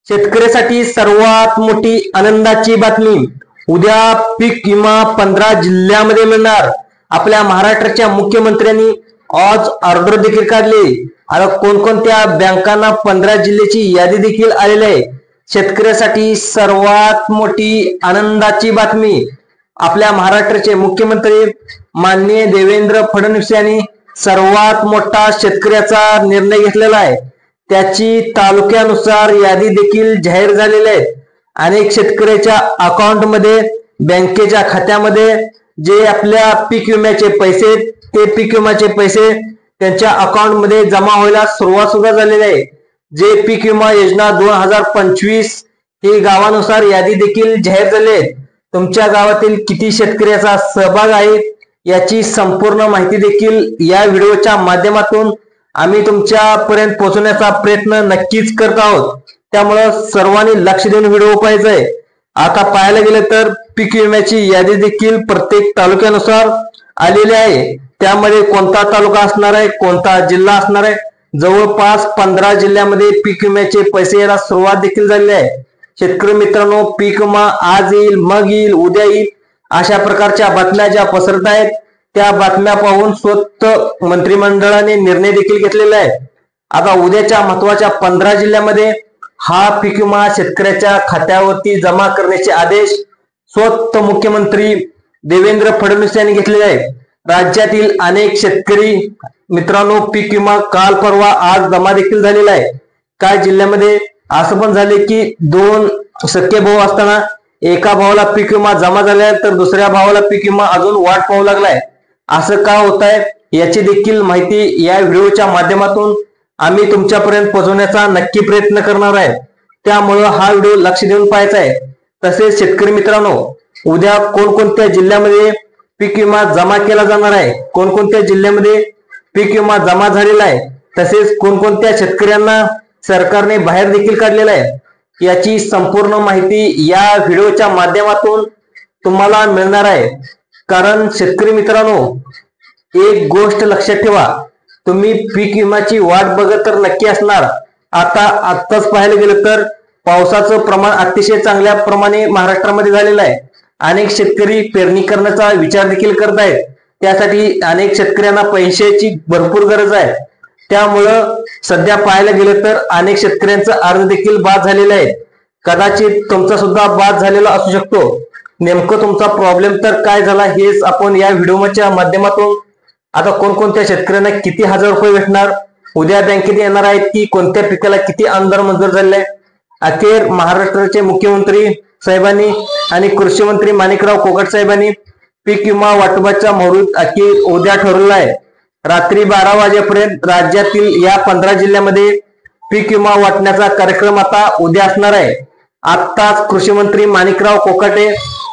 शेतकऱ्यासाठी सर्वात मोठी आनंदाची बातमी. उद्या पीक विमा 15 जिल्ह्यामध्ये मिळणार. आपल्या महाराष्ट्राच्या मुख्यमंत्र्यांनी आज ऑर्डर देखील काढली. आता कोणकोणत्या बँकांना 15 जिल्ह्याची यादी देखील आलेली आहे. शेतकऱ्यासाठी सर्वात मोठी आनंदाची बातमी. आपल्या महाराष्ट्राचे मुख्यमंत्री माननीय देवेंद्र फडणवीस यांनी सर्वात मोठा शेतकऱ्याचा निर्णय घेतलेला आहे. त्याची तालुक्यानुसार यादी देखील जाहीर झालेली आहे. अनेक शेतकऱ्याच्या अकाउंटमध्ये बँकेच्या खात्यामध्ये जे आपल्या पीक विम्याचे पैसे ते पीक विम्याचे पैसे त्यांच्या अकाउंटमध्ये जमा व्हायला सुरुवात सुद्धा झालेली आहे. जे पीक विमा योजना 2025 ही गावानुसार यादी देखील जाहीर झाली आहे. तुमच्या गावातील किती शेतकऱ्याचा सहभाग आहे याची संपूर्ण माहिती देखील या व्हिडिओच्या माध्यमातून आम्ही तुमच्यापर्यंत पोहोचवण्याचा प्रयत्न नक्कीच करत आहोत. त्यामुळे सर्वांनी लक्ष देऊन व्हिडिओ पाहायचा आहे. आता पाहायला गेलं तर पीक विम्याची यादी देखील प्रत्येक तालुक्यानुसार आलेली आहे. त्यामध्ये कोणता तालुका असणार आहे, कोणता जिल्हा असणार आहे. जवळपास 15 जिल्ह्यामध्ये पीक विम्याचे पैसे यायला सुरुवात देखील झालेली आहे. शेतकरी मित्रांनो, पीक विमा आज येईल, मग येईल, उद्या येईल अशा प्रकारच्या बातम्या ज्या पसरत आहेत त्या बातम्या पाहून स्वतः मंत्रिमंडळाने निर्णय देखील घेतलेला आहे. आता उद्याच्या महत्वाच्या 15 जिल्ह्यामध्ये हा पीक विमा शेतकऱ्याच्या खात्यावरती जमा करण्याचे आदेश स्वतः मुख्यमंत्री देवेंद्र फडणवीस यांनी घेतलेले आहे. राज्यातील अनेक शेतकरी मित्रांनो पीक विमा काल परवा आज जमा देखील झालेला आहे. काही जिल्ह्यामध्ये असं पण झाले की 2 सख्खे भाऊ असताना एका भावाला पीक विमा जमा झालाय तर दुसऱ्या भावाला पीक विमा अजून वाट पाहू लागलाय. असं का होत आहे याची देखील माहिती या व्हिडिओच्या माध्यमातून आम्ही तुमच्यापर्यंत पोहोचवण्याचा नक्की प्रयत्न करणार आहे. त्यामुळे हा व्हिडिओ लक्ष देऊन पाहायचा आहे. तसेच शेतकरी मित्रांनो, उद्या कोणकोणत्या जिल्ह्यामध्ये पीक विमा जमा केला जाणार आहे, कोणकोणत्या जिल्ह्यामध्ये पीक विमा जमा झालेला आहे, तसेच कोणकोणत्या शेतकऱ्यांना सरकारने बाहेर देखील काढलेला आहे याची संपूर्ण माहिती या व्हिडिओच्या माध्यमातून तुम्हाला मिळणार आहे. कारण शेतकरी मित्रांनो, एक गोष्ट लक्षात ठेवा, तुम्ही पीक विम्याची वाट बघत तर नक्की असणार. आताच पाहायला गेलं तर पावसाचं प्रमाण अतिशय चांगल्या प्रमाणे महाराष्ट्रामध्ये झालेलं आहे. अनेक शेतकरी पेरणी करण्याचा विचार देखील करत आहेत. त्यासाठी अनेक शेतकऱ्यांना पैशाची भरपूर गरज आहे. त्यामुळं सध्या पाहायला गेलं तर अनेक शेतकऱ्यांचा अर्ज देखील बाद झालेला आहे. कदाचित तुमचा सुद्धा बाद झालेला असू शकतो. नेमकं तुमचा प्रॉब्लेम तर काय झाला हेच आपण या व्हिडिओच्या माध्यमातून, आता कोणकोणत्या शेतकऱ्यांना किती हजार रुपये भेटणार, उद्या बँकेत येणार आहेत की कोणत्या पिकाला किती अनुदान मंजूर झालेले आहे. अखेर महाराष्ट्राचे मुख्यमंत्री साहेबांनी आणि कृषी मंत्री माणिकराव कोकाटे साहेबांनी पीक विमा वाटपाचा मुहूर्त अखेर उद्या ठरवला आहे. रात्री 12 वाजेपर्यंत राज्यातील या 15 जिल्ह्यामध्ये पीक विमा वाटण्याचा कार्यक्रम आता उद्या असणार आहे. आत्ताच कृषी मंत्री माणिकराव कोकाटे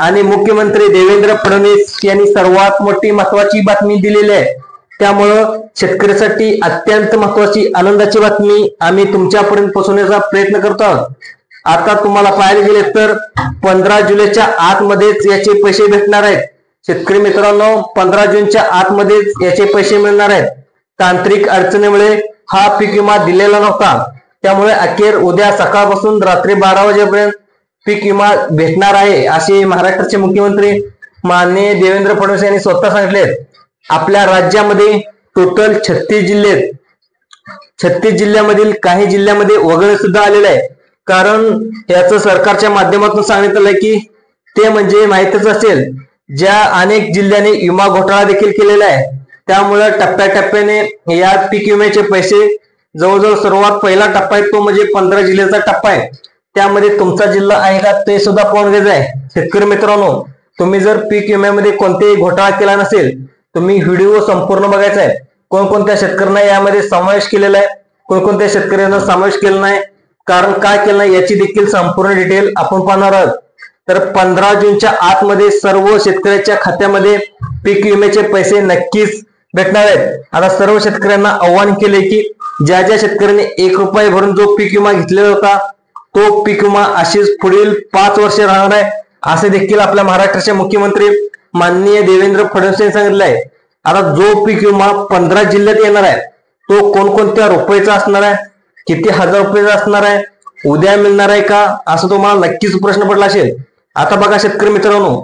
आणि मुख्यमंत्री देवेंद्र फडणवीस यांनी सर्वात मोठी महत्वाची बातमी दिलेली आहे. त्यामुळं शेतकऱ्यासाठी अत्यंत महत्वाची आनंदाची बातमी आम्ही तुमच्यापर्यंत पोहोचवण्याचा प्रयत्न करतो आहोत. आता तुम्हाला पाहायला गेले तर 15 जुलैच्या आतमध्येच याचे पैसे भेटणार आहेत. शेतकरी मित्रांनो, 15 जूनच्या आतमध्येच याचे पैसे मिळणार आहेत. तांत्रिक अडचणीमुळे हा पीक विमा दिलेला नव्हता. त्यामुळे अखेर उद्या सकाळपासून रात्री 12 वाजेपर्यंत पीक विमा भेटणार आहे असे महाराष्ट्राचे मुख्यमंत्री माननीय देवेंद्र फडणवीस यांनी स्वतः सांगितले. आपल्या राज्यामध्ये टोटल 36 जिल्हे आहेत. 36 जिल्ह्यामधील काही जिल्ह्यामध्ये वगळणे सुद्धा आलेलं आहे. कारण याचं सरकारच्या माध्यमातून सांगितलं आहे की ते म्हणजे माहितच असेल, ज्या अनेक जिल्ह्यांनी विमा घोटाळा देखील केलेला आहे. त्यामुळे टप्प्याटप्प्याने या पीक विम्याचे पैसे जवळजवळ सर्वात पहिला टप्पा आहे तो म्हणजे 15 जिल्ह्याचा टप्पा आहे. त्यामध्ये तुमचा जिल्हा आहे का ते सुद्धा पाहून घ्यायचं आहे. शेतकरी मित्रांनो, तुम्ही जर पीक विम्यामध्ये कोणतेही घोटाळा केला नसेल, तुम्ही व्हिडिओ संपूर्ण बघायचा आहे. कोणकोणत्या शेतकऱ्यांना यामध्ये समावेश केलेला आहे, कोणकोणत्या शेतकऱ्यांना समावेश केला नाही, कारण काय केलं नाही याची देखील संपूर्ण डिटेल आपण पाहणार आहोत. तर 15 जूनच्या आतमध्ये सर्व शेतकऱ्याच्या खात्यामध्ये पीक विम्याचे पैसे नक्कीच भेटणार आहेत. आता सर्व शेतकऱ्यांना आव्हान केले की ज्या ज्या शेतकऱ्यांनी 1 रुपये भरून जो पीक विमा घेतलेला होता तो पीक विमा अशीच पुढील 5 वर्ष राहणार आहे असे देखील आपल्या महाराष्ट्राचे मुख्यमंत्री माननीय देवेंद्र फडणवीस यांनी सांगितलं आहे. आता जो पीक विमा 15 जिल्ह्यात येणार आहे तो कोणकोणत्या रुपयाचा असणार आहे, किती हजार रुपयाचा असणार आहे, उद्या मिळणार आहे का, असं तुम्हाला नक्कीच प्रश्न पडला असेल. आता बघा शेतकरी मित्रांनो,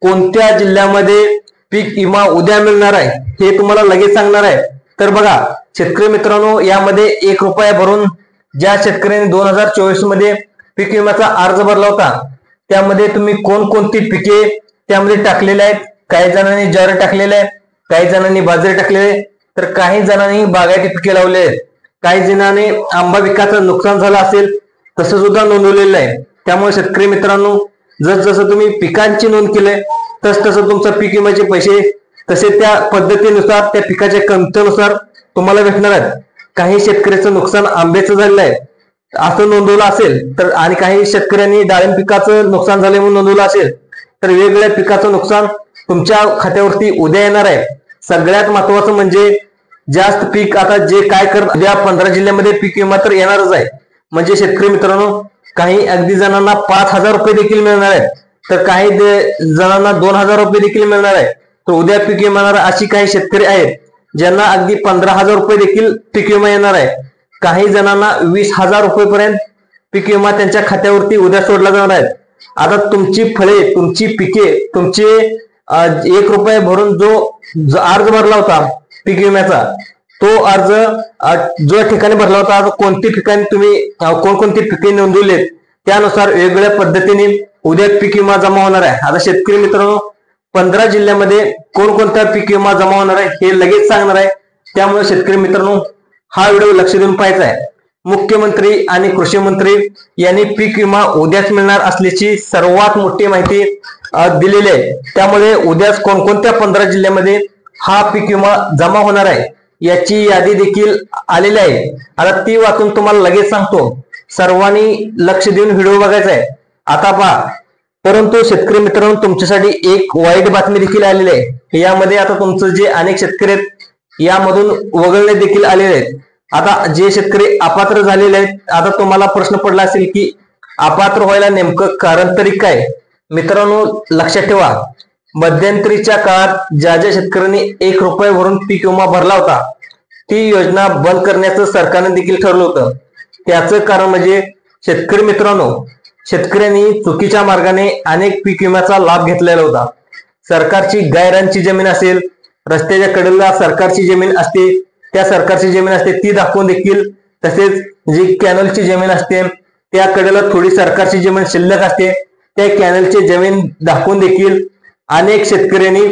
कोणत्या जिल्ह्यामध्ये पीक विमा उद्या मिळणार आहे हे तुम्हाला लगेच सांगणार आहे. तर बघा शेतकरी मित्रांनो, यामध्ये 1 रुपया भरून ज्या शेतकऱ्यांनी 2024 मध्ये पीक विम्याचा अर्ज भरला होता, त्यामध्ये तुम्ही कोणकोणती पिके त्यामध्ये टाकलेले आहेत. काही जणांनी ज्वारी टाकलेले आहे, काही जणांनी बाजरी टाकलेले, तर काही जणांनी बागायती पिके लावले आहेत. काही जणांनी आंबा पिकाचं नुकसान झालं असेल तसं सुद्धा नोंदवलेलं आहे. त्यामुळे शेतकरी मित्रांनो, जसं तुम्ही पिकांची नोंद केले तसं तुमचं पीक विम्याचे पैसे तसे त्या पद्धतीनुसार त्या पिकाच्या किमतीनुसार तुम्हाला भेटणार आहेत. काही शेतकऱ्याचं नुकसान आंब्याचं झालेलं आहे असं नोंदवलं असेल तर, आणि काही शेतकऱ्यांनी डाळिंब पिकाचं नुकसान झाले म्हणून नोंदवलं असेल तर, वेगवेगळ्या पिकाचं नुकसान तुमच्या खात्यावरती उद्या येणार आहे. सगळ्यात महत्वाचं म्हणजे जास्त पीक आता जे काय करत उद्या 15 जिल्ह्यामध्ये पीक विमा तर येणारच आहे. म्हणजे शेतकरी मित्रांनो, काही अगदी जणांना 5,000 रुपये देखील मिळणार आहेत, तर काही जणांना 2,000 रुपये देखील मिळणार आहे. तर उद्या पीक विमा येणार अशी काही शेतकरी आहेत ज्यांना अगदी 15,000 रुपये देखील पीक विमा येणार आहे. काही जणांना 20,000 रुपये पर्यंत पीक विमा त्यांच्या खात्यावरती उद्या सोडला जाणार आहे. आता तुमची फळे, तुमची पिके, तुमचे 1 रुपया भरून जो अर्ज भरला होता पीक विम्याचा, तो अर्ज जो ठिकाणी भरला होता, कोणती ठिकाणी तुम्ही कोणकोणती पिके नोंदवलीत त्यानुसार वेगवेगळ्या पद्धतीने उद्या पीक विमा जमा होणार आहे. आता शेतकरी मित्रांनो, 15 जिल्ह्यामध्ये कोणकोणता पीक विमा जमा होणार आहे हे लगेच सांगणार आहे. त्यामुळे शेतकरी मित्रांनो, हा व्हिडिओ लक्ष देऊन पाहायचा आहे. मुख्यमंत्री आणि कृषी मंत्री यांनी पीक विमा उद्याच मिळणार असल्याची सर्वात मोठी माहिती दिलेली आहे. त्यामुळे उद्याच कोणकोणत्या 15 जिल्ह्यामध्ये हा पीक विमा जमा होणार आहे याची यादी देखील आलेली आहे. आता ती वाचून तुम्हाला लगेच सांगतो. सर्वांनी लक्ष देऊन व्हिडिओ बघायचा आहे. आता पहा. परंतु शेतकरी मित्रांनो, तुमच्यासाठी एक वाईट बातमी देखील आलेली आहे. यामध्ये आता तुमचं जे अनेक शेतकरी आहेत यामधून वगळणे देखील आलेले आहेत. आता जे शेतकरी अपात्र झालेले आहेत, आता तुम्हाला प्रश्न पडला असेल की अपात्र व्हायला नेमकं कारण तरी काय. मित्रांनो लक्षात ठेवा, मध्यंतरीच्या काळात ज्या शेतकऱ्यांनी 1 रुपया भरून पीक विमा भरला होता, ती योजना बंद करण्याचं सरकारने देखील ठरवलं होतं. त्याचं कारण म्हणजे शेतकरी मित्रांनो, शेतकऱ्यांनी चुकीच्या मार्गाने अनेक पीक विम्याचा लाभ घेतलेला होता. सरकारची गायरानची जमीन असेल, रस्त्याच्या कडेला सरकारची जमीन असते, त्या सरकारची जमीन असते ती दाखवून देखील, तसेच जी कॅनलची जमीन असते त्या कडेला थोडी सरकारची जमीन शिल्लक असते, त्या कॅनलची जमीन दाखवून देखील अनेक शेतकऱ्यांनी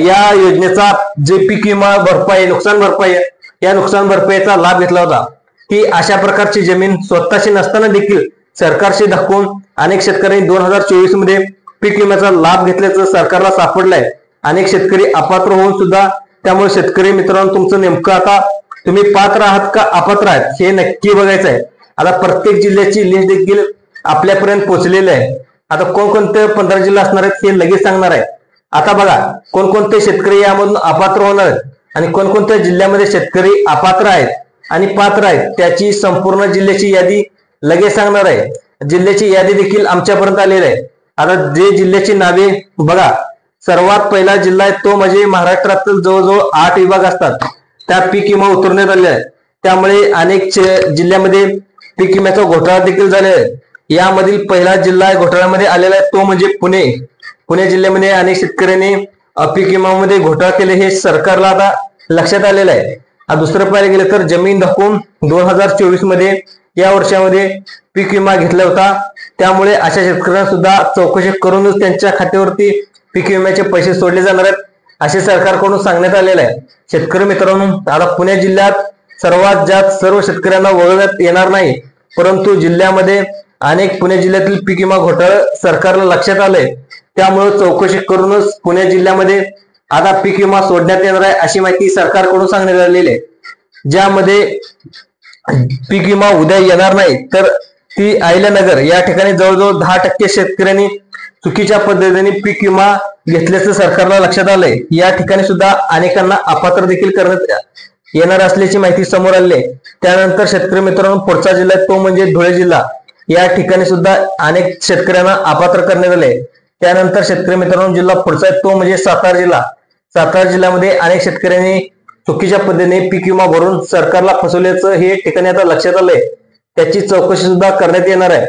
या योजनेचा जे पीक विमा भरपाई, नुकसान भरपाई, या नुकसान भरपाईचा लाभ घेतला होता. ही अशा प्रकारची जमीन स्वतःची नसताना देखील सरकारशी दाखवून अनेक शेतकऱ्यांनी 2024 मध्ये पीक विम्याचा लाभ घेतल्याचं सरकारला सापडलंय. अनेक शेतकरी अपात्र होऊन सुद्धा. त्यामुळे शेतकरी मित्रांनो, तुमचं नेमकं आता तुम्ही पात्र आहात का अपात्र आहात हे नक्की बघायचं आहे. आता प्रत्येक जिल्ह्याची लिस्ट देखील आपल्यापर्यंत पोहोचलेली आहे. आता कोणकोणते 15 जिल्हे असणार आहेत हे लगेच सांगणार आहे. आता बघा, कोणकोणते शेतकरी यामधून अपात्र होणार आहेत आणि कोणकोणत्या जिल्ह्यामध्ये शेतकरी अपात्र आहेत आणि पात्र आहेत त्याची संपूर्ण जिल्ह्याची यादी लगेच सांगणार आहे. जिल्ह्याची यादी देखील आमच्यापर्यंत आलेली आहे. आता जे जिल्ह्याची नावे बघा, सर्वात पहिला जिल्हा आहे तो म्हणजे महाराष्ट्रातील जवळजवळ 8 विभाग असतात, त्या पीक विमा उतरवण्यात आले आहे. त्यामुळे अनेक जिल्ह्यामध्ये पीक विम्याचा घोटाळा देखील झालेला आहे. यामधील पहिला जिल्हा घोटाळ्यामध्ये आलेला आहे तो म्हणजे पुणे. पुणे जिल्ह्यामध्ये अनेक शेतकऱ्यांनी पीक विम्यामध्ये घोटाळा केले हे सरकारला आता लक्षात आलेलं आहे. दुसरं पाहायला गेलं तर जमीन दाखवून 2024 मध्ये या वर्षामध्ये पीक विमा घेतला होता. त्यामुळे अशा शेतकऱ्यांना सुद्धा चौकशी करूनच त्यांच्या खात्यावरती पीक विम्याचे पैसे सोडले जाणार आहेत असे सरकारकडून सांगण्यात आलेलं आहे. शेतकरी मित्रांनो, आता पुणे जिल्ह्यात सर्वात जास्त सर्व शेतकऱ्यांना वगळण्यात येणार नाही, परंतु जिल्ह्यामध्ये अनेक पुणे जिल्ह्यातील पीक विमा घोटाळे सरकारला लक्षात आले. त्यामुळे चौकशी करूनच पुणे जिल्ह्यामध्ये आता पीक विमा सोडण्यात येणार आहे अशी माहिती सरकारकडून सांगण्यात आलेली आहे. ज्यामध्ये पीक विमा उद्या येणार नाही तर ती अहिल्यानगर या ठिकाणी जवळजवळ 10% शेतकऱ्यांनी चुकीच्या पद्धतीने पीक विमा घेतल्याचं सरकारला लक्षात आलंय. या ठिकाणी सुद्धा अनेकांना अपात्र देखील करण्यात येणार असल्याची माहिती समोर आली आहे. त्यानंतर शेतकरी मित्रांनो, पुढचा जिल्हा तो म्हणजे धुळे जिल्हा. या ठिकाणी सुद्धा अनेक शेतकऱ्यांना अपात्र करण्यात आले. त्यानंतर शेतकरी मित्रांनो, जिल्हा पुढचा तो म्हणजे सातारा जिल्हा. सातारा जिल्ह्यामध्ये अनेक शेतकऱ्यांनी चुकीच्या पद्धतीने पीक विमा भरून सरकारला फसवल्याचं हे ठिकाणी आता लक्षात आलंय. त्याची चौकशी सुद्धा करण्यात येणार आहे.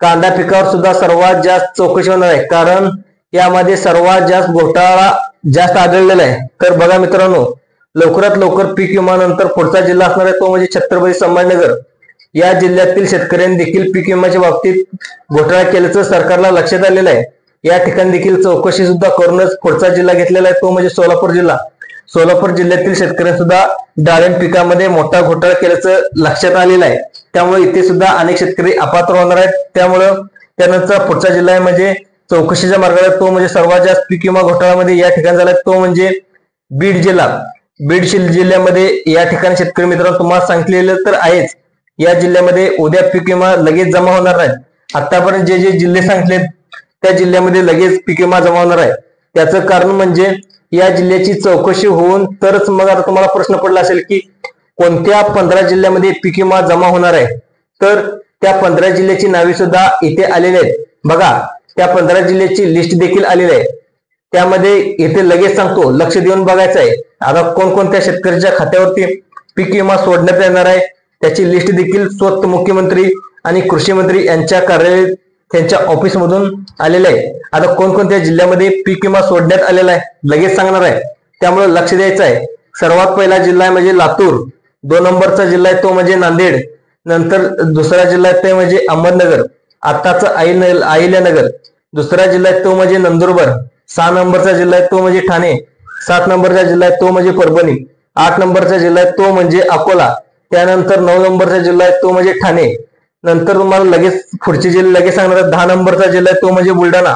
कांदा पिकावर सुद्धा सर्वात जास्त चौकशी होणार आहे, कारण यामध्ये सर्वात जास्त घोटाळा जास्त आढळलेला आहे. तर बघा मित्रांनो, लवकरात लवकर पीक विमा नंतर पुढचा जिल्हा असणार आहे तो म्हणजे छत्रपती संभाजीनगर. या जिल्ह्यातील शेतकऱ्यांनी देखील पीक विम्याच्या बाबतीत घोटाळा केल्याचं सरकारला लक्षात आलेलं आहे. या ठिकाणी देखील चौकशी सुद्धा करूनच पुढचा जिल्हा घेतलेला आहे तो म्हणजे सोलापूर जिल्हा. सोलापूर जिल्ह्यातील शेतकऱ्यांनी सुद्धा डाळिंब पिकामध्ये मोठा घोटाळा केल्याचं लक्षात आलेलं आहे. त्यामुळे इथे सुद्धा अनेक शेतकरी अपात्र होणार आहेत. त्यामुळं त्यानंतर पुढचा जिल्हा आहे म्हणजे चौकशीच्या मार्गाला तो म्हणजे सर्वात जास्त पीक विमा घोटाळ्यामध्ये या ठिकाणी झाला तो म्हणजे बीड जिल्हा. बीड जिल्ह्यामध्ये या ठिकाणी शेतकरी मित्रांनो तुम्हाला सांगितलेलं तर आहेच, या जिल्ह्यामध्ये उद्या पीक विमा लगेच जमा होणार नाही. आतापर्यंत जे जे जिल्हे सांगितले त्या जिल्ह्यामध्ये लगेच पीक विमा जमा होणार आहे. त्याचं कारण म्हणजे या जिल्ह्याची चौकशी होऊन तरच मग आता तुम्हाला प्रश्न पडला असेल की कोणत्या 15 जिल्ह्यामध्ये पीक विमा जमा होणार आहे. तर त्या 15 जिल्ह्याची नावे सुद्धा इथे आलेली आहेत. बघा, त्या 15 जिल्ह्याची लिस्ट देखील आलेली आहे. त्यामध्ये इथे लगेच सांगतो, लक्ष देऊन बघायचं आहे. आता कोणकोणत्या शेतकऱ्याच्या खात्यावरती पीक विमा सोडण्यात येणार आहे त्याची लिस्ट देखील स्वतः मुख्यमंत्री आणि कृषी मंत्री यांच्या कार्यालय त्यांच्या ऑफिस मधून आलेलं आहे. आता कोणकोणत्या जिल्ह्यामध्ये पीक विमा सोडण्यात आलेला आहे लगेच सांगणार आहे, त्यामुळे लक्ष द्यायचं आहे. सर्वात पहिला जिल्हा आहे म्हणजे लातूर, 2 नंबरचा जिल्हा आहे तो म्हणजे नांदेड, नंतर दुसरा जिल्हा आहे ते म्हणजे अहमदनगर, आताचा अहिल्यानगर, दुसरा जिल्हा आहे तो म्हणजे नंदुरबार, 6 नंबरचा जिल्हा आहे तो म्हणजे ठाणे, 7 नंबरचा जिल्हा आहे तो म्हणजे परभणी, 8 नंबरचा जिल्हा आहे तो म्हणजे अकोला, त्यानंतर 9 नंबरचा जिल्हा आहे तो म्हणजे ठाणे. नंतर तुम्हाला लगेच पुढचे जिल्हे लगेच सांगणार, 10 नंबरचा जिल्हा आहे तो म्हणजे बुलढाणा,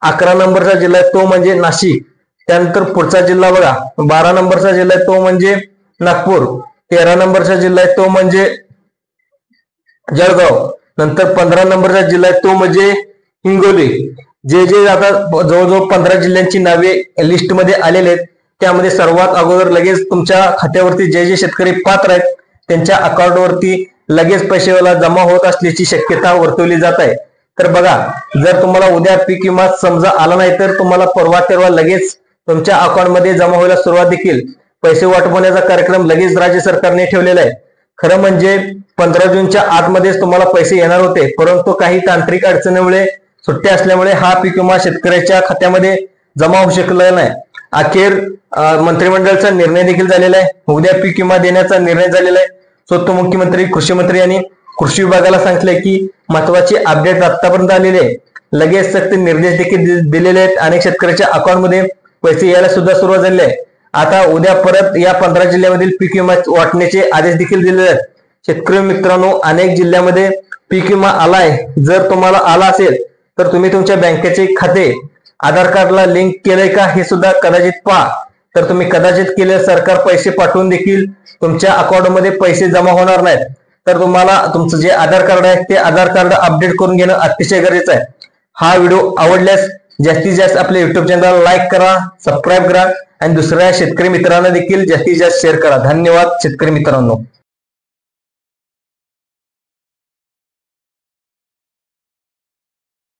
11 नंबरचा जिल्हा आहे तो म्हणजे नाशिक, त्यानंतर पुढचा जिल्हा बघा 12 नंबरचा जिल्हा आहे तो म्हणजे नागपूर, 13 नंबरचा जिल्हा आहे तो म्हणजे जळगाव, नंतर 15 नंबरचा जिल्हा आहे तो म्हणजे हिंगोली. जे जे आता जवळजवळ 15 जिल्ह्यांची नावे लिस्टमध्ये आलेले आहेत. त्यामध्ये सर्वात अगोदर लगेच तुमच्या खात्यावरती जे जे शेतकरी पात्र आहेत त्यांच्या अकाउंटवरती लगेच पैसेवाला जमा होत असल्याची शक्यता वर्तवली जात आहे. तर बघा, जर तुम्हाला उद्या पीक विमा समजा आला नाही तर तुम्हाला परवा तेरवा लगेच तुमच्या अकाउंटमध्ये जमा व्हायला सुरुवात देखील पैसे वाटवण्याचा कार्यक्रम लगेच राज्य सरकारने ठेवलेला आहे. खरं म्हणजे 15 जूनच्या आतमध्येच तुम्हाला पैसे येणार होते, परंतु काही तांत्रिक अडचणीमुळे सुट्ट्या असल्यामुळे हा पीक विमा शेतकऱ्याच्या खात्यामध्ये जमा होऊ शकलेला नाही. अखेर मंत्रिमंडळाचा निर्णय देखील झालेला आहे. उद्या पीक विमा देण्याचा निर्णय झालेला आहे. स्वतः मुख्यमंत्री, कृषी मंत्री यांनी कृषी विभागाला सांगितले की महत्वाची अपडेट आतापर्यंत आलेले आहे. लगेच सक्त निर्देश देखील दिलेले आहेत. अनेक शेतकऱ्याच्या अकाउंटमध्ये पैसे यायला सुद्धा सुरुवात झाली आहे. आता उद्या परत या 15 जिल्ह्यामधील पीक विमा वाटण्याचे आदेश देखील दिलेले आहेत. शेतकरी मित्रांनो, अनेक जिल्ह्यामध्ये पीक विमा आलाय. जर तुम्हाला आला असेल तर तुम्ही तुमच्या बँकेचे खाते आधार कार्डला लिंक केलंय का हे सुद्धा कदाचित पहा. तर तुम्ही कदाचित केले, सरकार पैसे पाठवून देखील तुमच्या अकाउंटमध्ये पैसे जमा होणार नाहीत. तर तुम्हाला तुमचं जे आधार कार्ड आहे ते आधार कार्ड अपडेट करून घेणं अतिशय गरजेचं आहे. हा व्हिडिओ आवडल्यास जास्तीत जास्त आपल्या युट्यूब चॅनलला लाईक करा, सबस्क्राईब करा आणि दुसऱ्या शेतकरी मित्रांना देखील जास्तीत जास्त शेअर करा. धन्यवाद शेतकरी मित्रांनो.